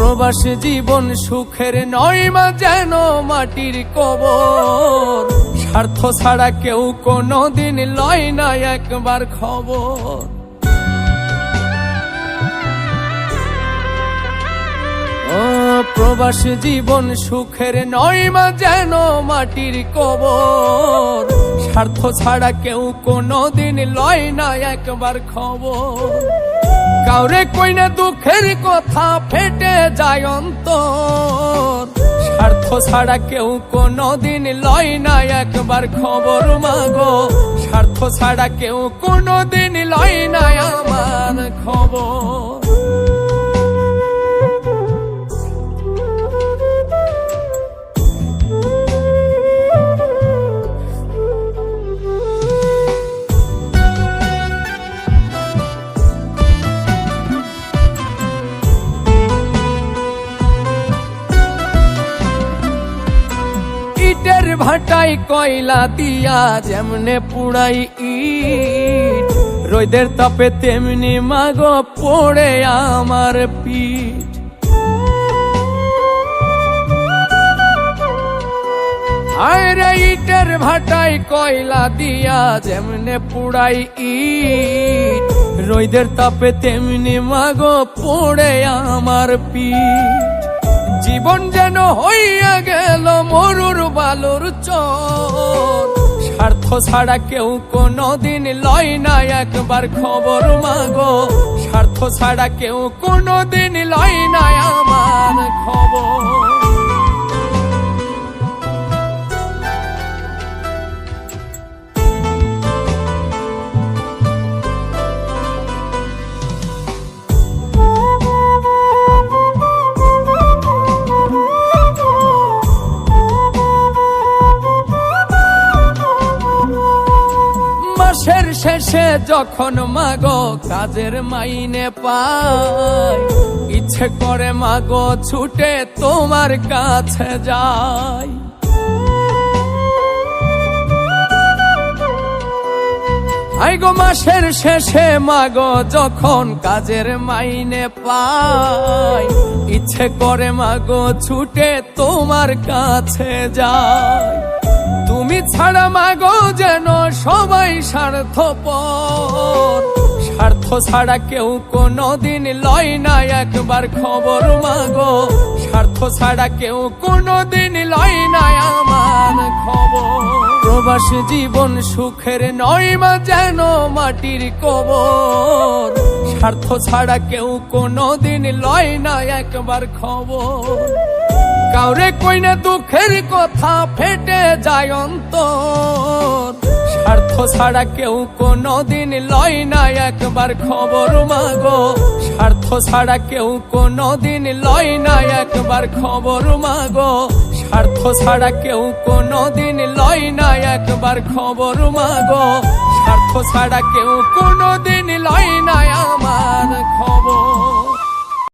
প্রবাসী জীবন সুখের নয় মা, যেন মাটির কবর। স্বার্থ ছাড়া কেউ কোনোদিন লয় না একবার খবর। ও প্রবাসী জীবন সুখের নয় মা, যেন মাটির কবর। স্বার্থ ছাড়া কেউ কোনোদিন লয় না একবার খবর। কাউরে কইনা দুঃখের কথা ফেটে যায় অন্তর। স্বার্থ ছাড়া কেউ কোনোদিন লয় না একবার খবর মাগো। স্বার্থ ছাড়া কেউ কোনোদিন লয় না আমার খবর। ইটের ভাটাই কয়লা দিয়া যেমনে পুড়াই ইট, রোদের তাপে তেমনি মাগো পড়ে আমার পিঠ। আরে ইটের ভাটাই কয়লা দিয়া যেমনে পুড়াই ইট, রোদের তাপে তেমনি মাগো পড়ে আমার পিঠ। জীবন যেন হইয়া গেল মরুর বালুর চর। স্বার্থ ছাড়া কেউ কোনোদিন লয় না একবার খবর মাগো। স্বার্থ ছাড়া কেউ কোনোদিন লয় না আমার খবর। মাসের শেষে যখন মাগো কাজের মাইনে পাই, ইচ্ছে করে মাগো ছুটে তোমার কাছে যাই। আই গো মাসের শেষে মাগো যখন কাজের মাইনে পাই, ইচ্ছে করে মাগো ছুটে তোমার কাছে যাই। তুমি ছাড়া মাগো যেন সবাই স্বার্থপর। স্বার্থ ছাড়া কেউ কোনোদিন লয় না একবার খবর মাগো। স্বার্থ ছাড়া কেউ কোনোদিন লয় না আমার খবর। প্রবাসী জীবন সুখের নয় মা, যেন মাটির কবর। স্বার্থ ছাড়া কেউ কোনোদিন লয় না একবার খবর। কাউরে কইনা দুঃখের কথা ফেটে যায় অন্তর। স্বার্থ ছাড়া কেউ কোনোদিন লয় না একবার খবর মাগো। স্বার্থ ছাড়া কেউ কোনোদিন লয় না একবার খবর মাগো। স্বার্থ ছাড়া কেউ কোনোদিন লয় না একবার খবর মাগো। স্বার্থ ছাড়া কেউ কোনোদিন লয় না আমার খবর।